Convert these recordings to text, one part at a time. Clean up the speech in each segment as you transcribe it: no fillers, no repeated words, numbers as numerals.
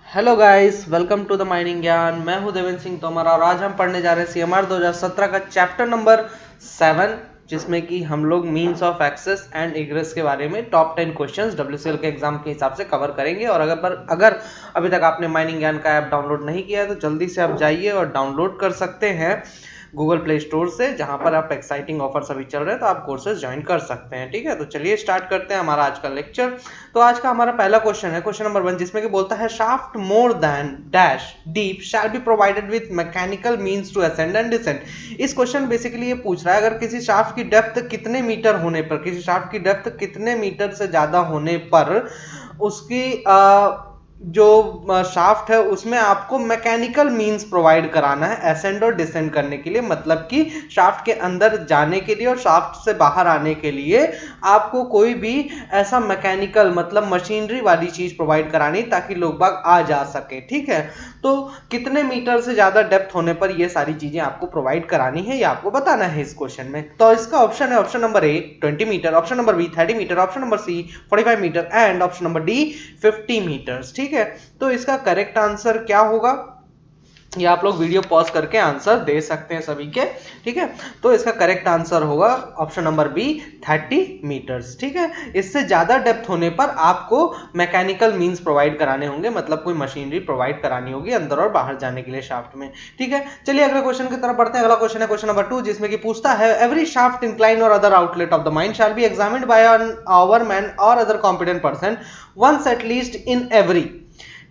Hello guys, welcome to the mining Gyan. मैं हूं देवेंद्र सिंह तोमर और आज हम पढ़ने जा रहे हैं सीएमआर 2017 का चैप्टर नंबर 7, जिसमें कि हम लोग means of access and egress के बारे में टॉप 10 क्वेश्चंस डब्ल्यूसीएल के एग्जाम के हिसाब से कवर करेंगे। और अगर अभी तक आपने माइनिंग ज्ञान का ऐप डाउनलोड नहीं किया है तो जल्दी से आप जाइए और डाउनलोड कर सकते हैं गूगल प्ले स्टोर से, जहां पर आप एक्साइटिंग ऑफर्स अभी चल रहे हैं तो आप कोर्सेज ज्वाइन कर सकते हैं। ठीक है, तो चलिए स्टार्ट करते हैं हमारा आज का लेक्चर। तो आज का हमारा पहला क्वेश्चन है क्वेश्चन नंबर 1, जिसमें कि बोलता है shaft more than dash deep shall be provided with mechanical means to ascend and descend. इस क्वेश्चन बेसिकली ये पूछ रहा है अगर किसी शाफ्ट की डेप्थ कितने मीटर होने पर, किसी शाफ्ट की डेप्थ कितने मीटर से ज्यादा होने पर उसकी जो शाफ्ट है उसमें आपको मैकेनिकल मींस प्रोवाइड कराना है असेंड और डिसेंड करने के लिए। मतलब कि शाफ्ट के अंदर जाने के लिए और शाफ्ट से बाहर आने के लिए आपको कोई भी ऐसा मैकेनिकल मतलब मशीनरी वाली चीज प्रोवाइड करानी ताकि लोग बाग आ जा सके। ठीक है, तो कितने मीटर से ज्यादा डेप्थ होने पर ये सारी चीजें आपको प्रोवाइड करानी है, ये आपको बताना है इस क्वेश्चन में। तो इसका ऑप्शन है option number A 20 meter, option number B 30 meter, option number C 45 meter and option number D 50 meters. ठीक है, तो इसका करेक्ट आंसर क्या होगा, ये आप लोग वीडियो पॉज करके आंसर दे सकते हैं सभी के। ठीक है, तो इसका करेक्ट आंसर होगा ऑप्शन नंबर बी 30 मीटर्स। ठीक है, इससे ज्यादा डेप्थ होने पर आपको मैकेनिकल मींस प्रोवाइड कराने होंगे, मतलब कोई मशीनरी प्रोवाइड करानी होगी अंदर और बाहर जाने के लिए शाफ्ट में। ठीक है, चलिए अगले क्वेश्चन की तरफ बढ़ते हैं। अगला क्वेश्चन है क्वेश्चन नंबर 2, जिसमें कि पूछता है एवरी शाफ्ट इंक्लाइन और other outlet of the mine shall be examined by an overman और other competent person once at least in every.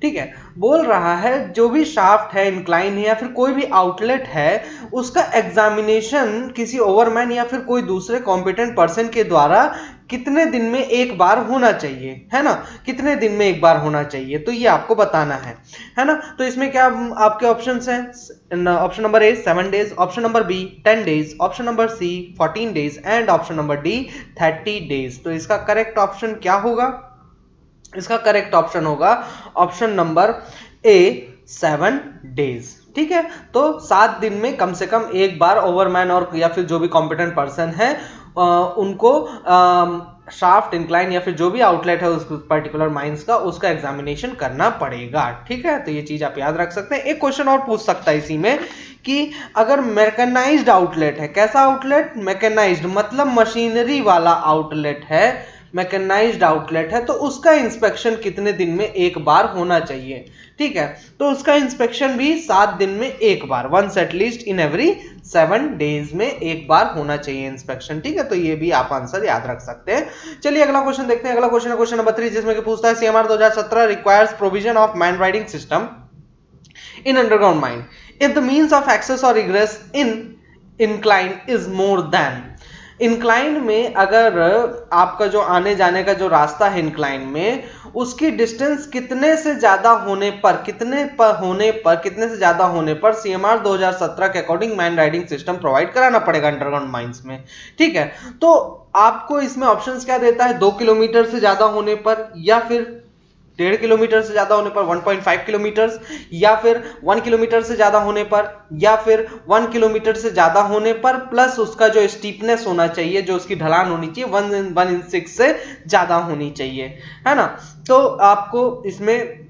ठीक है, बोल रहा है जो भी शाफ्ट है, इंक्लाइन है या फिर कोई भी आउटलेट है, उसका एग्जामिनेशन किसी ओवरमैन या फिर कोई दूसरे कॉम्पिटेंट पर्सन के द्वारा कितने दिन में एक बार होना चाहिए, है ना, कितने दिन में एक बार होना चाहिए, तो ये आपको बताना है ना। तो इसमें क्या आपके ऑप्शंस हैं, option number A 7 days, option number B 10 days, option number C 14 days and option number D 30 days. तो इसका करेक्ट ऑप्शन क्या होगा, इसका करेक्ट ऑप्शन होगा ऑप्शन नंबर ए 7 डेज। ठीक है, तो 7 दिन में कम से कम एक बार ओवरमैन और या फिर जो भी कॉम्पिटेंट पर्सन है उनको शाफ्ट इंक्लाइन या फिर जो भी आउटलेट है उस पर्टिकुलर माइंस का उसका एग्जामिनेशन करना पड़ेगा। ठीक है, तो ये चीज आप याद रख सकते हैं। एक क्वेश्चन और पूछ सकता है इसी में कि अगर मैकेनाइज्ड आउटलेट है, कैसा आउटलेट, मैकेनाइज्ड मतलब मशीनरी वाला आउटलेट है, मैकेनाइज्ड आउटलेट है, तो उसका इंस्पेक्शन कितने दिन में एक बार होना चाहिए। ठीक है, तो उसका इंस्पेक्शन भी 7 दिन में एक बार, once at least in every 7 days में एक बार होना चाहिए इंस्पेक्शन। ठीक है, तो ये भी आप आंसर याद रख सकते हैं। चलिए अगला क्वेश्चन देखते हैं। अगला क्वेश्चन है क्वेश्चन नंबर 3, जिसमें कि पूछता है CMR 2017 requires provision of man riding system in underground mine if the means of access or egress in incline is more than। Incline में अगर आपका जो आने जाने का जो रास्ता है इंक्लाइन में, उसकी डिस्टेंस कितने से ज्यादा होने पर, कितने से ज्यादा होने पर सीएमआर 2017 के according man riding system provide कराना पड़ेगा अंडरग्राउंड माइंस में। ठीक है, तो आपको इसमें ऑप्शंस क्या देता है, 2 किलोमीटर से ज्यादा होने पर, या फिर 1.5 किलोमीटर से ज्यादा होने पर 1.5 किलोमीटर, या फिर 1 किलोमीटर से ज्यादा होने पर, या फिर 1 किलोमीटर से ज्यादा होने पर प्लस उसका जो स्टीपनेस होना चाहिए, जो उसकी ढलान होनी चाहिए 1/6 से ज्यादा होनी चाहिए, है ना। तो आपको इसमें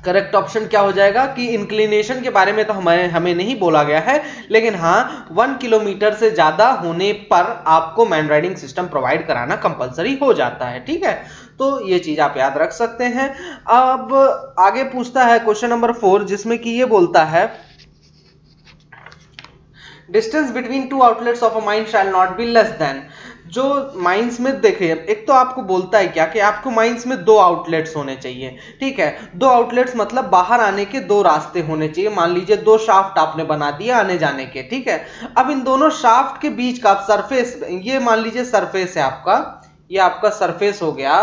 करेक्ट ऑप्शन क्या हो जाएगा कि इंक्लिनेशन के बारे में तो हमें नहीं बोला गया है, लेकिन हाँ 1 किलोमीटर से ज्यादा होने पर आपको मैन राइडिंग सिस्टम प्रोवाइड कराना कंपलसरी हो जाता है। ठीक है, तो ये चीज आप याद रख सकते हैं। अब आगे पूछता है क्वेश्चन नंबर 4, जिसमें कि ये बोलता है distance between 2 outlets of a mine shell not be less then. जो माइंस में देखिए, एक तो आपको बोलता है क्या कि आपको माइंस में 2 आउटलेट्स होने चाहिए। ठीक है, 2 आउटलेट्स मतलब बाहर आने के 2 रास्ते होने चाहिए। मान लीजिए 2 शाफ्ट आपने बना दिए आने जाने के। ठीक है, अब इन दोनों शाफ्ट के बीच का सरफेस, ये मान लीजिए सरफेस है आपका, ये आपका सरफेस हो गया।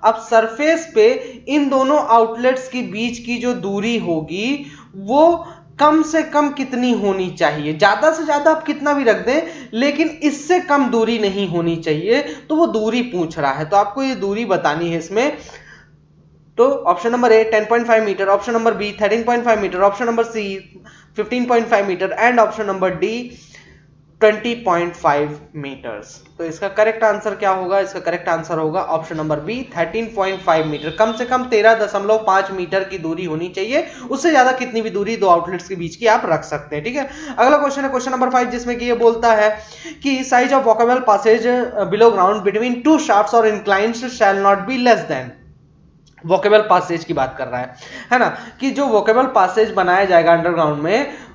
अब सरफेस पे इन दोनों आउटलेट्स के बीच की जो दूरी होगी वो कम से कम कितनी होनी चाहिए, ज्यादा से ज्यादा आप कितना भी रख दें, लेकिन इससे कम दूरी नहीं होनी चाहिए। तो वो दूरी पूछ रहा है, तो आपको ये दूरी बतानी है इसमें। तो option number A 10.5 meter, option number B 13.5 meter, option number C 15.5 meter and option number D 20.5 meters. तो इसका करेक्ट आंसर क्या होगा? इसका करेक्ट आंसर होगा ऑप्शन नंबर बी 13.5 मीटर। कम से कम 13.5 मीटर की दूरी होनी चाहिए, उससे ज्यादा कितनी भी दूरी दो आउटलेट्स के बीच की आप रख सकते हैं। ठीक है, अगला क्वेश्चन है क्वेश्चन नंबर 5, जिसमें कि ये बोलता है कि size of walkable passage below ground between two shafts और inclines shall not be less than. Walkable passage की बात कर रहा है ना, कि जो वॉकेबल पासेज बनाया जाएगा अंडरग्राउंड में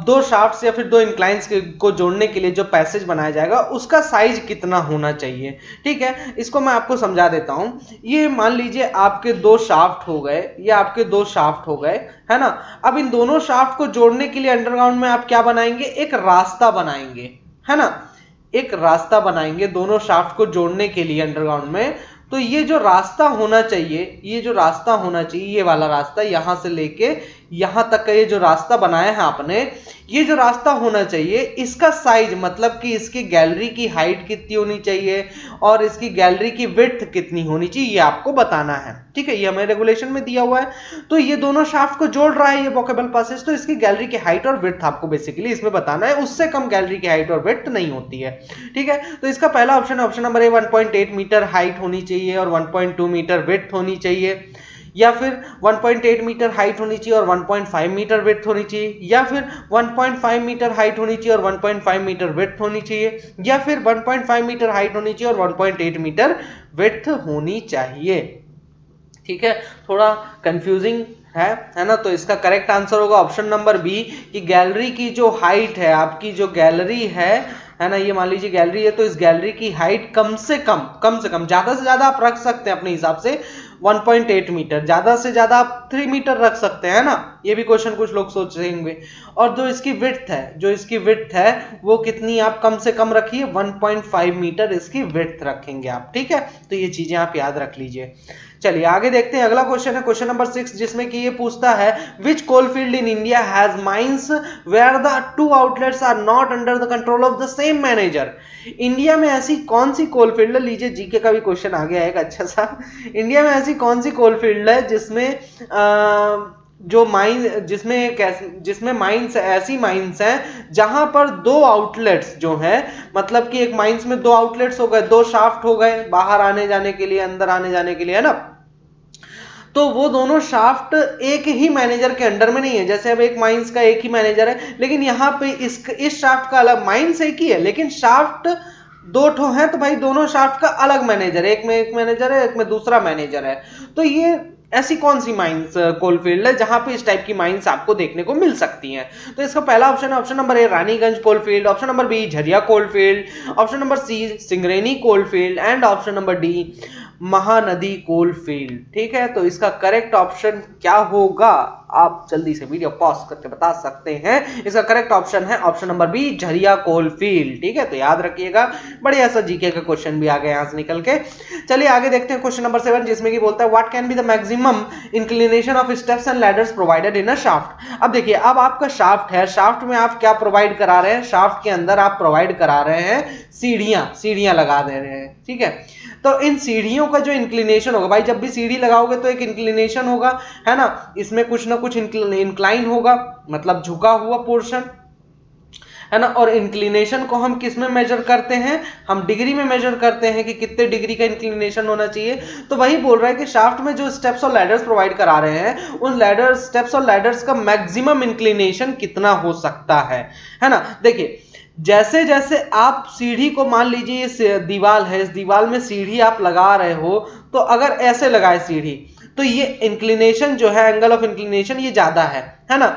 दो शाफ्ट्स या फिर दो इंक्लाइंस को जोड़ने के लिए जो पैसेज बनाया जाएगा उसका साइज कितना होना चाहिए। ठीक है, इसको मैं आपको समझा देता हूं। ये मान लीजिए आपके दो शाफ्ट हो गए, ये आपके दो शाफ्ट हो गए, है ना। अब इन दोनों शाफ्ट को जोड़ने के लिए अंडरग्राउंड में आप क्या बनाएंगे? एक रास्ता बनाएंगे, है ना, एक रास्ता बनाएंगे दोनों शाफ्ट को जोड़ने के लिए अंडरग्राउंड में। तो ये जो रास्ता होना चाहिए, ये जो रास्ता होना चाहिए, ये वाला रास्ता यहां से लेके यहां तक का ये जो रास्ता बनाया है आपने, ये जो रास्ता होना चाहिए इसका साइज मतलब कि इसकी गैलरी की हाइट कितनी होनी चाहिए और इसकी गैलरी की विड्थ कितनी होनी चाहिए, ये आपको बताना है। ठीक है, ये हमें रेगुलेशन में दिया हुआ है। तो ये दोनों शाफ्ट को जोड़ रहा है ये वॉकेबल पासेज, तो इसकी गैलरी की हाइट और विड्थ आपको बेसिकली इसमें बताना है, उससे कम गैलरी की हाइट और विड्थ नहीं होती है। ठीक है, तो इसका पहला ऑप्शन है option number A 1.8 meter height होनी चाहिए और 1.2 मीटर विड्थ होनी चाहिए, या फिर 1.8 मीटर हाइट होनी चाहिए और 1.5 मीटर विड्थ होनी चाहिए, या फिर 1.5 मीटर हाइट होनी चाहिए और 1.5 मीटर विड्थ होनी चाहिए, या फिर 1.5 मीटर हाइट होनी चाहिए और 1.8 मीटर विड्थ होनी चाहिए। ठीक है, थोड़ा कंफ्यूजिंग है ना। तो इसका करेक्ट आंसर होगा ऑप्शन नंबर बी, कि गैलरी की जो हाइट है, आपकी जो गैलरी है ना, ये मान लीजिए गैलरी है, तो इस गैलरी की हाइट कम से कम ज्यादा से ज्यादा आप रख सकते हैं अपने हिसाब से 1.8 मीटर, ज्यादा से ज्यादा आप 3 मीटर रख सकते हैं ना। ये भी क्वेश्चन कुछ लोग सोच रहे होंगे। और जो इसकी विड्थ है वो कितनी आप कम से कम रखिए 1.5 मीटर इसकी विड्थ रखेंगे आप। ठीक है, तो ये चीजें आप याद रख लीजिए। चलिए आगे देखते हैं, अगला क्वेश्चन है क्वेश्चन नंबर 6, जिसमें कि ये पूछता है which coal field in India has mines where the two outlets are not under the control of the same manager. India में ऐसी कौन सी कोल फील्ड है, लीजिए जीके का भी क्वेश्चन आ गया है एक अच्छा सा। इंडिया में ऐसी कौन सी कोल फील्ड है जिसमें जो माइन जिसमें माइंस ऐसी माइंस हैं जहां पर दो आउटलेट्स जो हैं, मतलब कि एक माइंस में दो आउटलेट्स हो गए, दो शाफ्ट हो गए बाहर आने जाने के लिए, अंदर आने जाने के लिए, है ना। तो वो दोनों शाफ्ट एक ही मैनेजर के अंडर में नहीं है। जैसे अब एक माइंस का एक ही मैनेजर है, लेकिन यहाँ पे इस शाफ्ट का अलग, माइंस एक ही है लेकिन शाफ्ट दो ठो है, तो भाई दोनों शाफ्ट का अलग मैनेजर है, एक में एक मैनेजर है, एक में दूसरा मैनेजर है। तो ये ऐसी कौन सी माइंस कोलफील्ड है जहां पे इस टाइप की माइंस आपको देखने को मिल सकती हैं? तो इसका पहला ऑप्शन है option number A Raniganj coalfield, option number B Jharia coalfield, option number C Singareni coalfield and option number D Mahanadi coalfield. ठीक है, तो इसका करेक्ट ऑप्शन क्या होगा? आप जल्दी से वीडियो पॉज करके बता सकते हैं। इसका करेक्ट ऑप्शन है option number B Jharia coalfield. ठीक है, तो याद रखिएगा, बढ़िया सा जीके का क्वेश्चन भी आ गया यहां से निकल के। चलिए आगे देखते हैं क्वेश्चन नंबर 7, जिसमें कि बोलता है what can be the maximum inclination of steps and ladders provided in a shaft. अब देखिए, अब आपका शाफ्ट है, शाफ्ट में आप क्या प्रोवाइड करा रहे हैं? शाफ्ट के अंदर आप प्रोवाइड करा रहे हैं सीढ़ियां लगा दे रहे हैं। ठीक है, तो इन सीढ़ियों का जो इंक्लिनेशन होगा, भाई जब भी सीढ़ी लगाओगे तो एक इंक्लिनेशन होगा, है ना, इसमें कुछ ना कुछ इंक्लाइन होगा, मतलब झुका हुआ पोर्शन, है ना। और इंक्लिनेशन को हम किस में मेजर करते हैं? हम डिग्री में मेजर करते हैं कि कितने डिग्री का इंक्लिनेशन होना चाहिए। तो वही बोल रहा है कि शाफ्ट में जो स्टेप्स और लैडर्स प्रोवाइड करा रहे हैं, उन स्टेप्स और लैडर्स का मैक्सिमम इंक्लिनेशन कितना हो सकता है ना। देखिए, जैसे जैसे आप सीढ़ी को, मान लीजिए ये दीवार है, इस दीवार में सीढ़ी आप लगा रहे हो, तो अगर ऐसे लगाए सीढ़ी, तो ये इंक्लिनेशन जो है, एंगल ऑफ इंक्लिनेशन ये ज्यादा है ना,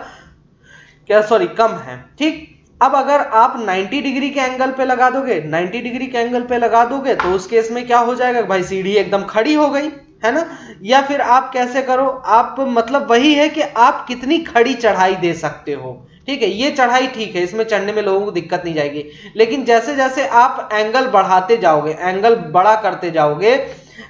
क्या सॉरी कम है। ठीक, अब अगर आप 90 डिग्री के एंगल पे लगा दोगे, 90 डिग्री के एंगल पे लगा दोगे, तो उस केस में क्या हो जाएगा? भाई सीढ़ी एकदम खड़ी हो गई, है ना। या फिर आप कैसे करो, आप मतलब वही है कि आप कितनी खड़ी चढ़ाई दे सकते हो। ठीक है, ये चढ़ाई ठीक है, इसमें चढ़ने में लोगों को दिक्कत नहीं जाएगी, लेकिन जैसे जैसे आप एंगल बढ़ाते जाओगे, एंगल बड़ा करते जाओगे,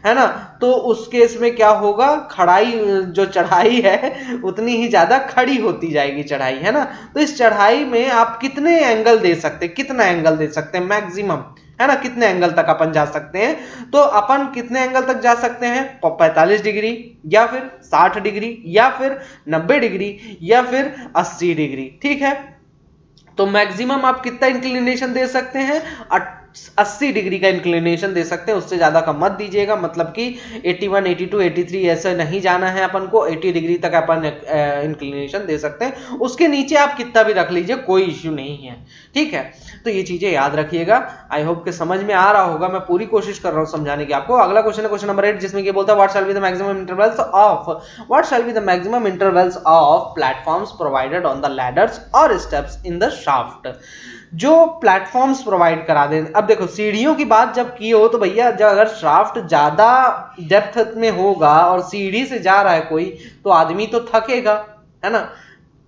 है ना, तो उस केस में क्या होगा? खड़ाई जो चढ़ाई है उतनी ही ज्यादा खड़ी होती जाएगी चढ़ाई, है ना। तो इस चढ़ाई में आप कितने एंगल दे सकते हैं, कितना एंगल दे सकते हैं मैक्सिमम, है ना, कितने एंगल तक अपन जा सकते हैं? तो अपन कितने एंगल तक जा सकते हैं? 45 डिग्री, या फिर 60 डिग्री, या फिर 90 डिग्री, या फिर 80 डिग्री। ठीक है, तो मैक्सिमम आप कितना इंक्लिनेशन दे सकते हैं, 80 डिग्री का इंक्लिनेशन दे सकते हैं, उससे ज्यादा का मत दीजिएगा। मतलब कि 81, 82, 83 ऐसे नहीं जाना है अपन को, 80 डिग्री तक अपन इंक्लिनेशन दे सकते हैं, उसके नीचे आप कितना भी रख लीजिए, कोई इश्यू नहीं है, ठीक है। तो ये चीजें याद रखिएगा। आई होप कि समझ में आ रहा होगा, मैं पूरी कोशिश कर रहा हूं समझाने की आपको। अगला क्वेश्चन है क्वेश्चन नंबर 8, जिसमें ये बोलता है what shall be the maximum intervals of platforms provided on the ladders और स्टेप्स इन द शाफ्ट। जो प्लेटफॉर्म्स प्रोवाइड करा दें, अब देखो सीढ़ियों की बात जब की हो तो भैया जब अगर शाफ्ट ज्यादा डेप्थ में होगा और सीढ़ी से जा रहा है कोई, तो आदमी तो थकेगा, है ना,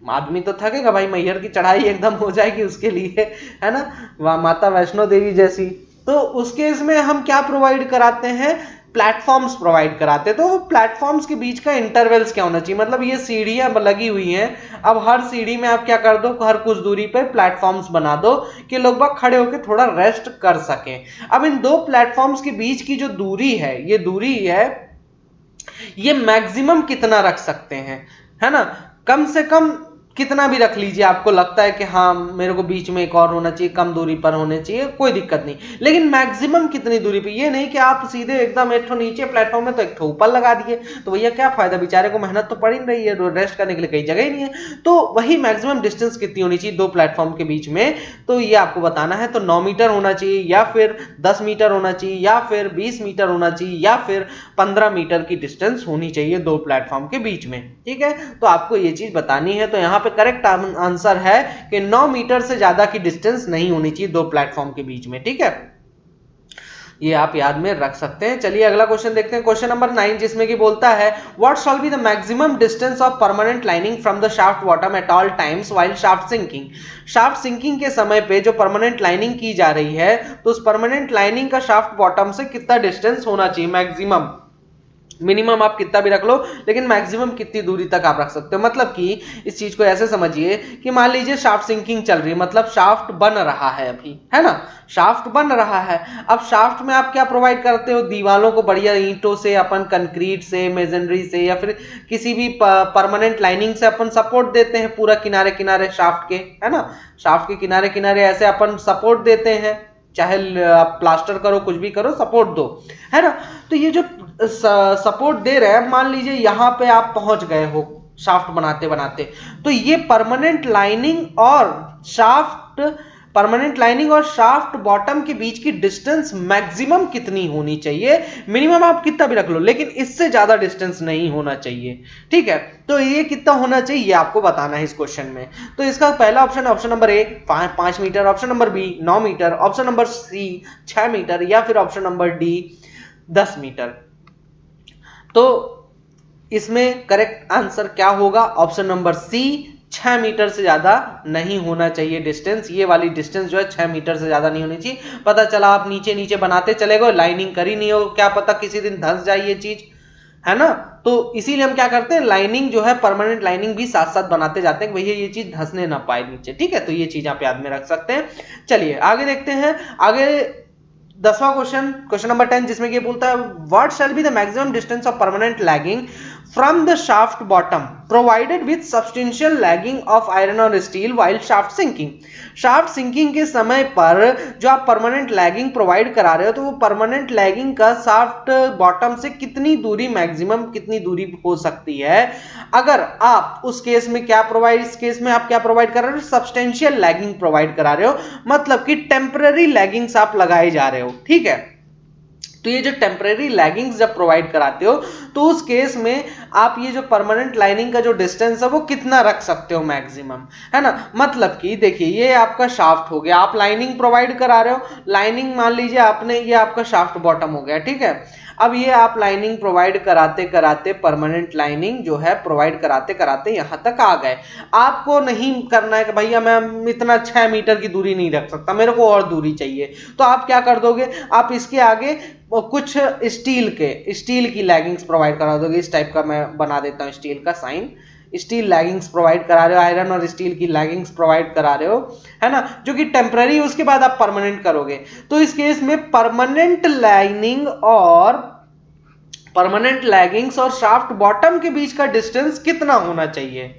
आदमी तो थकेगा भाई, मैहर की चढ़ाई एकदम हो जाएगी उसके लिए, है ना, वह माता वैष्णो देवी जैसी। तो उस केस में हम क्या प्रोवाइड कराते हैं, प्लेटफॉर्म्स प्रोवाइड कराते हैं। तो वो प्लेटफॉर्म्स के बीच का इंटरवल्स क्या होना चाहिए, मतलब ये सीढ़ियां लगी हुई हैं, अब हर सीढ़ी में आप क्या कर दो, हर कुछ दूरी पर प्लेटफॉर्म्स बना दो कि लोग बाग खड़े होकर थोड़ा रेस्ट कर सकें। अब इन दो प्लेटफॉर्म्स के बीच की जो दूरी है, ये दूरी है, ये मैक्सिमम कितना रख सकते हैं, है ना, कम से कम कितना भी रख लीजिए, आपको लगता है कि हाँ मेरे को बीच में एक और होना चाहिए, कम दूरी पर होने चाहिए, कोई दिक्कत नहीं, लेकिन मैक्सिमम कितनी दूरी पे। ये नहीं कि आप सीधे एकदम एक ठो नीचे प्लेटफॉर्म में तो एक ठो ऊपर लगा दिए, तो भैया क्या फायदा, बेचारे को मेहनत तो पड़ ही रही है, रेस्ट करने के लिए कई जगह ही नहीं है। तो वही मैक्सिमम डिस्टेंस कितनी होनी चाहिए दो प्लेटफॉर्म के बीच में, तो ये आपको बताना है। तो 9 मीटर होना चाहिए, या फिर 10 मीटर होना चाहिए, या फिर 20 मीटर होना चाहिए, या फिर 15 मीटर की डिस्टेंस होनी चाहिए दो प्लेटफॉर्म के बीच में, ठीक है। तो आपको ये चीज बतानी है। तो यहाँ पे करेक्ट आंसर है कि 9 मीटर से ज्यादा की डिस्टेंस नहीं होनी चाहिए दो प्लेटफॉर्म के बीच में, ठीक है, ये आप याद में रख सकते हैं। चलिए अगला क्वेश्चन देखते हैं, क्वेश्चन नंबर 9, जिसमें कि बोलता है what shall be the maximum distance of permanent lining from the shaft bottom at all times while shaft sinking. Shaft sinking के समय पे जो परमानेंट लाइनिंग की जा रही है, तो उस परमानेंट लाइनिंग का शाफ्ट बॉटम से कितना डिस्टेंस होना चाहिए, मैक्सिमम, मिनिमम आप कितना भी रख लो, लेकिन मैक्सिमम कितनी दूरी तक आप रख सकते हो। मतलब कि इस चीज को ऐसे समझिए कि मान लीजिए शाफ्ट सिंकिंग चल रही है, मतलब शाफ्ट बन रहा है अभी, है ना, शाफ्ट बन रहा है। अब शाफ्ट में आप क्या प्रोवाइड करते हो, दीवालों को बढ़िया ईंटों से, अपन कंक्रीट से, मेजनरी से, या फिर किसी भी परमानेंट लाइनिंग से अपन सपोर्ट देते हैं पूरा किनारे किनारे शाफ्ट के, है ना, शाफ्ट के किनारे किनारे ऐसे अपन सपोर्ट देते हैं, चाहे आप प्लास्टर करो, कुछ भी करो, सपोर्ट दो, है ना। तो ये जो सपोर्ट दे रहे हैं, मान लीजिए यहां पे आप पहुंच गए हो शाफ्ट बनाते बनाते, तो ये परमानेंट लाइनिंग और शाफ्ट बॉटम के बीच की डिस्टेंस मैक्सिमम कितनी होनी चाहिए, मिनिमम आप कितना भी रख लो, लेकिन इससे ज्यादा डिस्टेंस नहीं होना चाहिए, ठीक है। तो ये कितना होना चाहिए, ये आपको बताना है इस क्वेश्चन में। तो इसका पहला option number A 5 meter, option number B 9 meter, option number C 6 meter, या फिर ऑप्शन नंबर डी 10 मीटर। तो इसमें करेक्ट आंसर क्या होगा, ऑप्शन नंबर सी 6 मीटर से ज्यादा नहीं होना चाहिए डिस्टेंस। ये वाली डिस्टेंस जो है 6 मीटर से ज्यादा नहीं होनी चाहिए। पता चला आप नीचे नीचे बनाते चले गए, लाइनिंग करी नहीं हो, क्या पता किसी दिन धंस जाए ये चीज, है ना। तो इसीलिए हम क्या करते हैं, लाइनिंग जो है परमानेंट लाइनिंग भी साथ साथ बनाते जाते हैं, भैया ये चीज धंसने ना पाए नीचे, ठीक है। तो ये चीज आप याद में रख सकते हैं। चलिए आगे देखते हैं, आगे 10वां क्वेश्चन नंबर 10, जिसमें ये बोलता है what shall be the maximum distance of permanent lagging from the shaft bottom provided with substantial lagging of iron और steel while shaft sinking. Shaft sinking के समय पर जो आप परमानेंट लैगिंग प्रोवाइड करा रहे हो, तो वो परमानेंट लैगिंग का शाफ्ट बॉटम से कितनी दूरी, मैक्सिमम कितनी दूरी हो सकती है, अगर आप उस केस में क्या प्रोवाइड, इस केस में आप क्या प्रोवाइड कर रहे हो, सब्सटेंशियल लैगिंग प्रोवाइड करा रहे हो, मतलब कि टेम्पररी लैगिंग्स आप लगाए जा रहे हो, ठीक है। तो ये जो टेम्परेरी लैगिंग्स जब प्रोवाइड कराते हो, तो उस केस में आप ये जो परमानेंट लाइनिंग का जो डिस्टेंस है वो कितना रख सकते हो मैक्सिमम, है ना। मतलब कि देखिए ये आपका शाफ्ट हो गया, आप लाइनिंग प्रोवाइड करा रहे हो, लाइनिंग मान लीजिए आपने, ये आपका शाफ्ट बॉटम हो गया, ठीक है। अब ये आप लाइनिंग प्रोवाइड कराते कराते, परमानेंट लाइनिंग जो है प्रोवाइड कराते कराते यहां तक आ गए। आपको नहीं करना है कि भैया मैं इतना 6 मीटर की दूरी नहीं रख सकता, मेरे को और दूरी चाहिए, तो आप क्या कर दोगे, आप इसके आगे कुछ स्टील की लैगिंग्स प्रोवाइड करा दोगे। इस टाइप का मैं बना देता हूं स्टील का साइन, स्टील लैगिंग्स प्रोवाइड करा रहे हो, आयरन और स्टील की लैगिंग्स प्रोवाइड करा रहे हो, है ना, जो कि टेम्पररी, उसके बाद आप परमानेंट करोगे। तो इस केस में परमानेंट लैगिंग्स और शाफ्ट बॉटम के बीच का डिस्टेंस कितना होना चाहिए,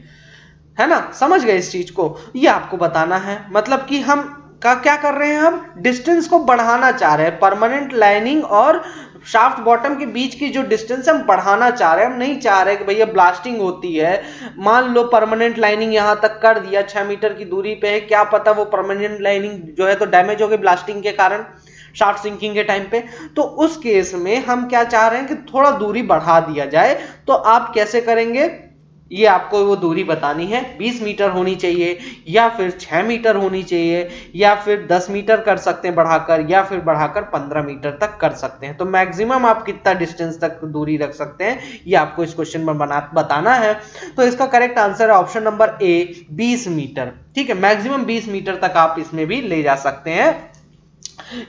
है ना, समझ गए इस चीज को, ये आपको बताना है। मतलब कि हम क्या कर रहे हैं, हम डिस्टेंस को बढ़ाना चाह रहे हैं, परमानेंट लाइनिंग और शाफ्ट बॉटम के बीच की जो डिस्टेंस हम बढ़ाना चाह रहे हैं। हम नहीं चाह रहे कि भैया ब्लास्टिंग होती है, मान लो परमानेंट लाइनिंग यहां तक कर दिया, 6 मीटर की दूरी पे है, क्या पता वो परमानेंट लाइनिंग जो है तो डैमेज हो गई ब्लास्टिंग के कारण शाफ्ट सिंकिंग के टाइम पे। तो उस केस में हम क्या चाह रहे हैं कि थोड़ा दूरी बढ़ा दिया जाए। तो आप कैसे करेंगे, ये आपको वो दूरी बतानी है, 20 मीटर होनी चाहिए या फिर 6 मीटर होनी चाहिए या फिर 10 मीटर कर सकते हैं बढ़ाकर, या फिर बढ़ाकर 15 मीटर तक कर सकते हैं। तो मैक्सिमम आप कितना डिस्टेंस तक दूरी रख सकते हैं ये आपको इस क्वेश्चन में बताना है। तो इसका करेक्ट आंसर है ऑप्शन नंबर ए, 20 मीटर। ठीक है, मैक्सिमम 20 मीटर तक आप इसमें भी ले जा सकते हैं,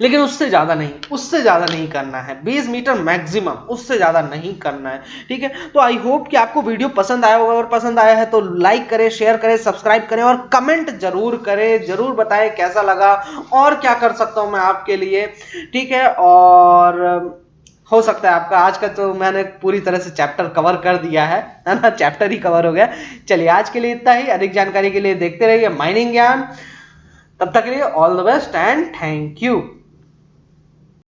लेकिन उससे ज्यादा नहीं करना है। 20 मीटर मैक्सिमम, उससे ज्यादा नहीं करना है। ठीक है, तो आई होप कि आपको वीडियो पसंद आया होगा। अगर पसंद आया है तो लाइक करें, शेयर करें, सब्सक्राइब करें और कमेंट जरूर करें, जरूर बताएं कैसा लगा और क्या कर सकता हूं मैं आपके लिए। ठीक है, और हो सकता है आपका आज का तो मैंने पूरी तरह से चैप्टर कवर कर दिया है ना, चैप्टर ही कवर हो गया। चलिए आज के लिए इतना ही। अधिक जानकारी के लिए देखते रहिए माइनिंग ज्ञान। तब तक के लिए all the best and thank you.